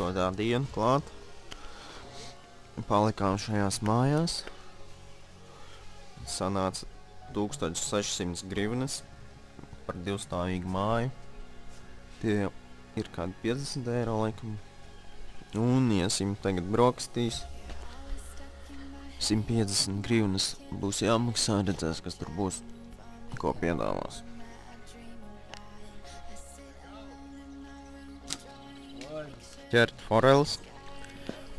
8. diena klāt. Palikām šajās mājās. Sanāca 1600 grivnas par 2-stāvīgu māju. Tie ir kādi 50 eiro laikam. Un iesim tagad brokastīs. 150 grivnas būs jāmaksā, redzēs, kas tur būs, ko piedāvās. Ķert foreles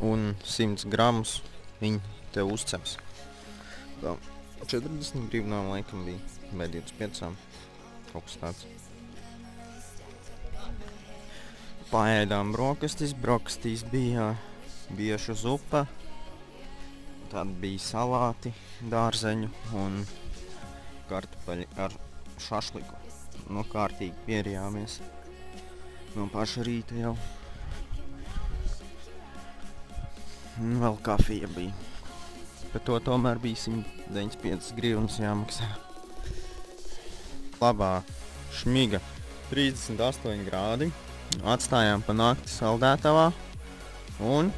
un 100 gramus viņi tev uzceps. Tā 40 grivnām laikam bija, vai 25, kaut kas tāds. Paēdām brokastis, brokastīs bija biešu zupa. Tad bija salāti, dārzeņu un kartupeļi ar šašliku. No kārtīgi pierījāmies no paša rīta jau. Un vēl kafija bija. Bet to tomēr bija 195 grivnas jāmaksā. Labā šmiga 38 grādi. Atstājām pa nakti saldētavā un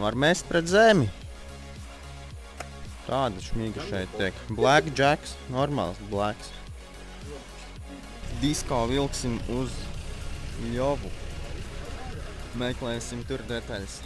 var mest pret zemi. Tāda šmiga šeit tiek. Black Jacks, normāls blacks. Disko vilksim uz Ļovu. Meklēsim tur detaļas.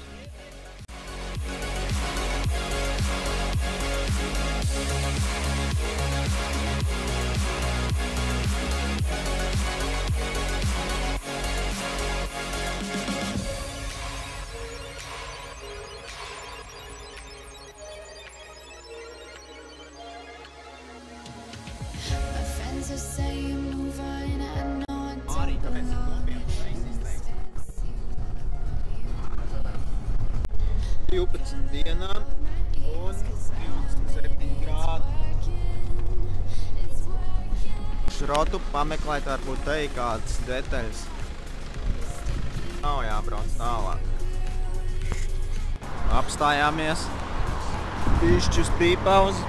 Dienām un 27 grādi. Šrotu pameklēt varbūt te kādas detaļas. Nav jābrauc tālāk. Apstājāmies. Bišķi uz pīpauzi.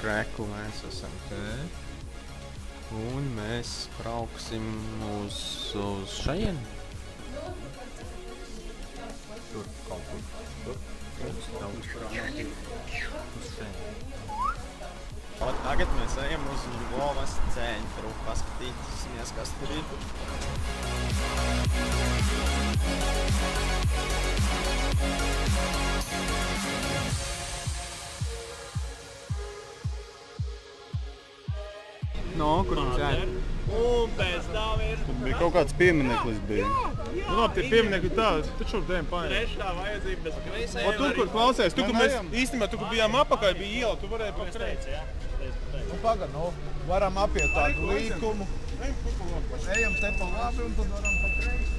Reku mēs esam te. Un mēs brauksim uz šajienu. Tur kaut kur. Tur. Uz šajienu. Tagad mēs ejam uz Ļovas centru. Paskatīsimies, kas tur ir. No, kur mums jāiet? Un pēc tā ir... Tur bija kaut kāds piemineklis bija. Nu labi, tie pieminekļi tādas, taču šur dēļ paņem. Trešā vajadzība bez kreisējiem. O tur, kur klausies, tu, kur mēs īstenībā, tu, kur bijām apakaļ, bija iela, tu varēji pa kreisi. Nu pagad, nu, varam apiet tādu līkumu. Ejam te pa labi un tad varam pa kreisi.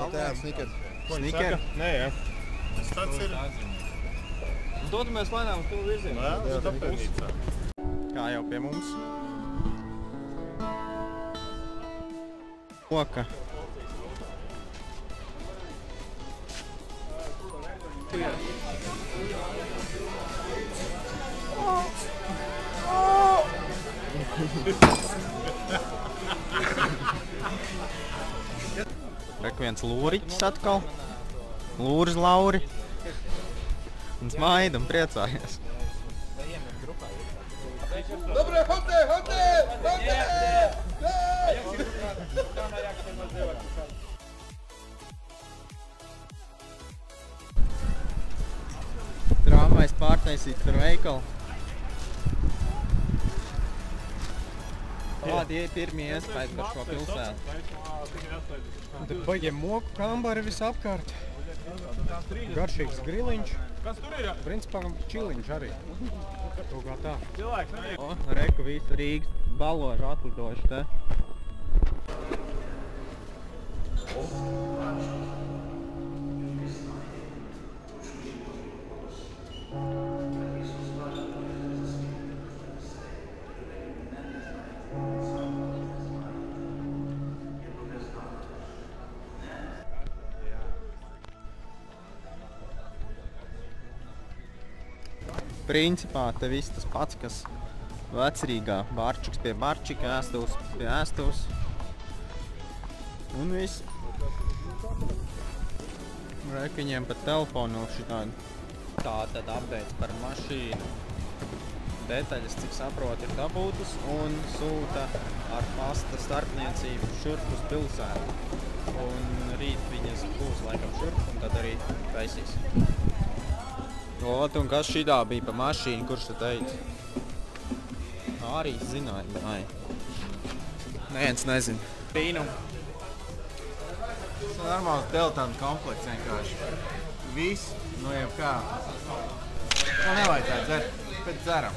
Tā, sniker. Sniker? Nē, jā. Tas tāds ir. Un dodamies lēnām uz to virzienu. Jā, tāpēc. Kā jau pie mums. Koka. Rek viens lūriķis atkal. Lūris Lauri. Un smaida un priecājies. Dobre, hotē, hotē, hotē! Tramvajs pārtaisīt par veikalu. Kādi ir pirmie iespējas par šo pilsētu? Tad baigiem moku kambari visapkārt. Garšīgs griliņš. Kas tur ir? Principā čiliņš arī. Kaut kā tā. O, reku visu Rīgas baložu atlidojuši te. Principā te viss tas pats, kas Vecrīgā. Barčiks pie Barčika, ēstuvs pie ēstuvs. Un viss. Reku viņiem pat telefonu šitādi. Tā tad updates par mašīnu. Detaļas, cik saprot, ir dabūtas un sūta ar pasta starpniecību šurp uz pilsētu. Un rīt viņas būs laikam šurp un tad arī taisīs. Ot, un kas šidā bija pa mašīnu, kurš tu teici? Arī zināja, ai. Neviens nezin. Pīnu. Tas ir normāls Deltana komplekts vienkārši. Viss, no jebkā. To nevajadzētu dzert, pēc dzeram.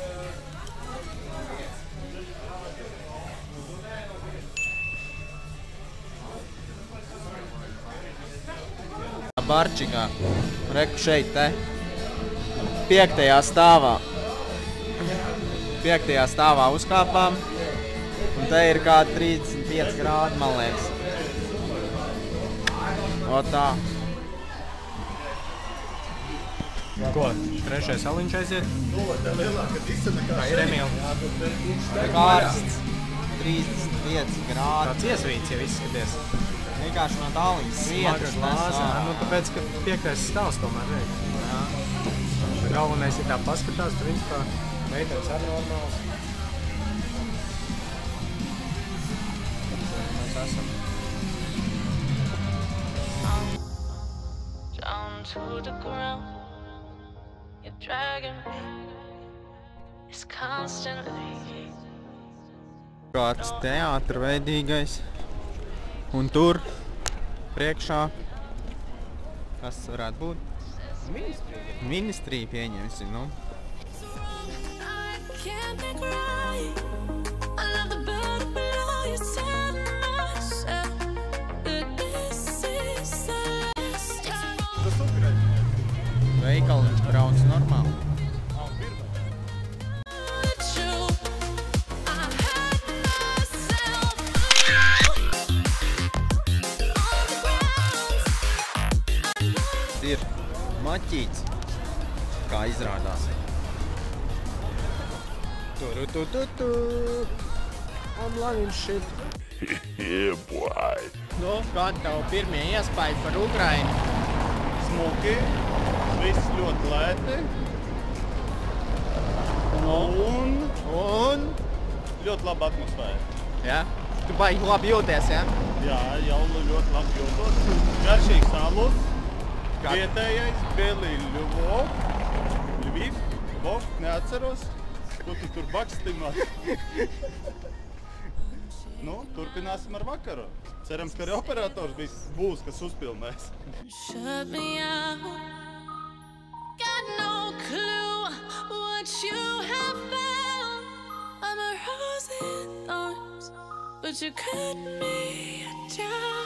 Barčikā. Reku šeit te. 5. stāvā. 5. stāvā uzkāpām. Un te ir kādi 35 grādi, man liekas. O tā. Ko? Trešais aliņš aiziet? Kā ir, Emīl? Karsts. 35 grādi. Tāds iesvīts jau izskaties. Vienkārši no tālīgas Smagas glāzē. Nu, tāpēc, ka 5. stāvs tomēr veikt. Galvenais ir tā paskatās, tu principā meitenes arī normāls. Mēs esam. Down to the ground, you're dragging me. It's constantly. Kāds teātra veidīgais. Un tur priekšā, kas varētu būt? Ministrija pieņemsim, nu. Veikaliņš brauc normāli. Ir maķīts, kā izrādās. Tu. I'm loving shit. Yeah, boy. Nu, kāda tev pirmie iespēja par Ukrainu? Smuki, viss ļoti lēti. Un ļoti laba atmosfēra. Ja? Tu baigi labi jūties, ja? Jā, jau ļoti labi jūtos. Garšīgs alus. Vietējais Beli Ļuviv, neatceros, ko tu tur bakstināt. Nu, turpināsim ar vakaru. Cerams, ka arī operators būs, kas uzpilnēs. Shut me out. Got no clue what you have found. I'm a rose in thorns, but you cut me down.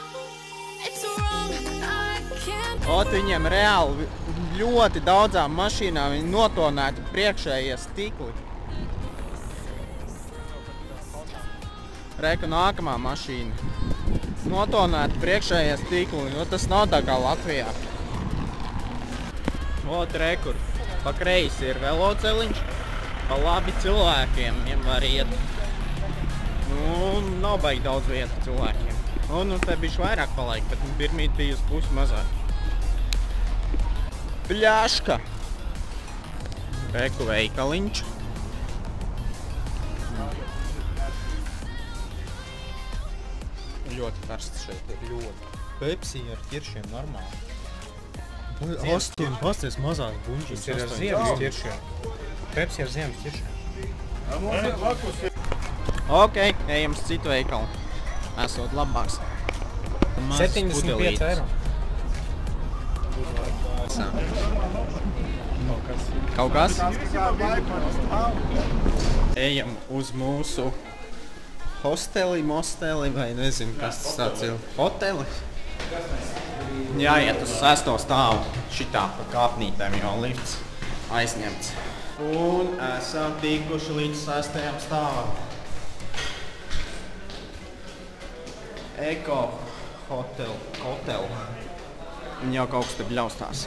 It's wrong, I can't. Ot, viņiem reāli ļoti daudzām mašīnām viņi notonēti priekšējie stikli. Reku nākamā mašīna. Notonēti priekšējie stikli, jo tas nav tā kā Latvijā. Ot, rekur. Pa kreisi ir veloceliņš, pa labi cilvēkiem viņiem var iet. Nu, nav baigi daudz vietu cilvēkiem. Un te bišķi vairāk palaik, bet pirmīt bija uz pusi mazāk. Pļaška! Reku veikaliņš. Ļoti karsts šeit ir, ļoti. Pepsi ar ķiršiem normāli. 8 pasties mazās buņģis. Tas ir ar ziemas ķiršiem. Pepsi ar ziemas ķiršiem. Ok, ejam uz citu veikalu. Esot labāks. 75 eiro. Kaut kas? Ejam uz mūsu hosteli, mosteli vai nezinu, kas tas tāds ir. Hoteli? Jāiet uz 6. stāvu šitā pa kāpnītēm, jo lifts aizņemts. Un esam tikuši līdz 6. stāvam. Eko hotel. Un jau kaut kas te bļaustās.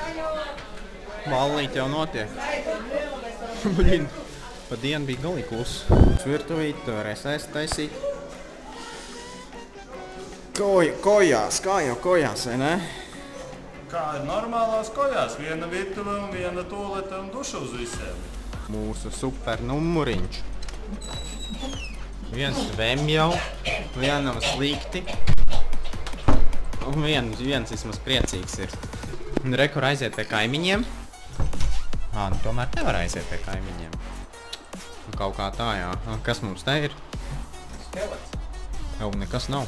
Ballīt jau notiek. Blin, pa dienu bija galīgi kluss. Virtuvīt, varēs ēst taisīt. Kojās, kā jau kojās, vai ne? Kā ir normālās kojās, viena virtuve un viena tualete un duša uz visiem. Mūsu super numuriņš. Viens vem jau, vienam slikti. Un viens vismaz priecīgs ir. Un rekur aiziet pie kaimiņiem. Nu tomēr nevar aiziet pie kaimiņiem. Un kaut kā tā, jā. Kas mums te ir? Skelets. Jau nekas nav.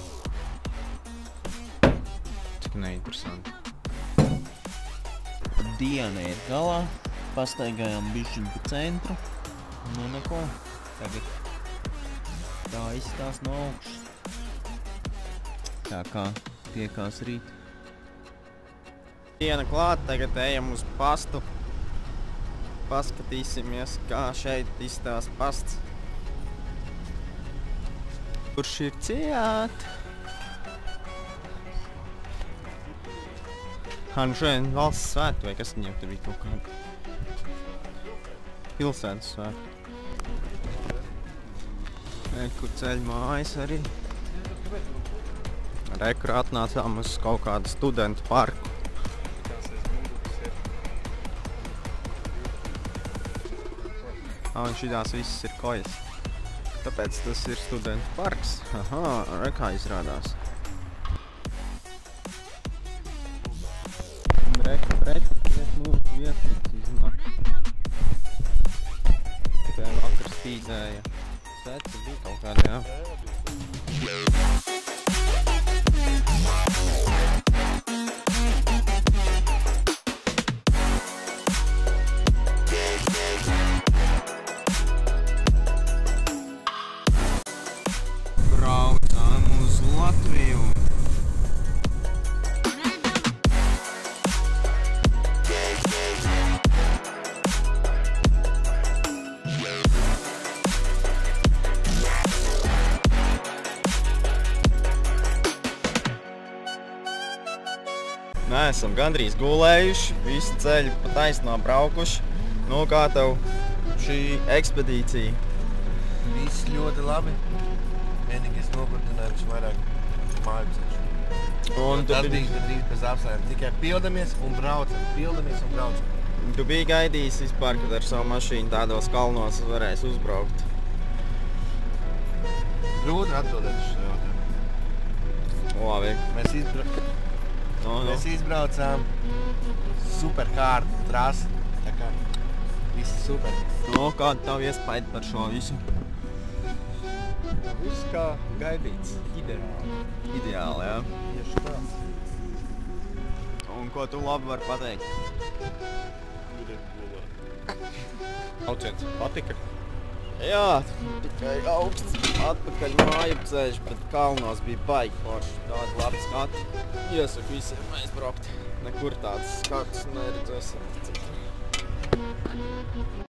Cik neinteresanti. Diena ir galā, pastaigājām bišķiņ pa centru. Nu neko, tagad tā izstās no augšas. Tā kā tiekās rīt. Diena klāt, tagad ejam uz pastu. Paskatīsimies, kā šeit izstās pasts. Kurš ir ciet? Nu šodien valsts svētki, vai kas viņiem te bija kaut kāda? Pilsētas svētki. Rekur ceļ mājas arī. Rekur atnācām uz kaut kādu studentu parku. Un šitās visas ir kojas. Tāpēc tas ir studentu parks. Aha, rekā izrādās. Reku preci, mūsu viesnīca iznāk. Tikai vakar spīdzēja. Sveci bija kaut kādi, jā. Braucām uz Latviju. Neesam gandrīz gulējuši, visi ceļi pa taisnā braukuši. Nu, kā tev šī ekspedīcija? Viss ļoti labi. Vienīgais nogurdinājums vairāk māju ceļš. Tas bija drīz pēc apstājiem. Tikai pildamies un braucam. Tu biji gaidījis vispār, kad ar savu mašīnu tādos kalnos varēs uzbraukt? Grūti atbildēt uz šo jautājumu. Labi. Mēs izbraucām super hārdu trasi. Tā kā viss super. Kāda tavu iespaida par šo visu? Viss kā gaidīts. Ideāli, jā? Tieši tā. Un ko tu labi vari pateikt? Auciens patika? Jā, tikai augsts atpakaļ māju ceļš, bet kalnos bija baigi forši. Tādi labi skati. Iesaku visiem aizbraukt. Nekur tāds skatus neredzēsim.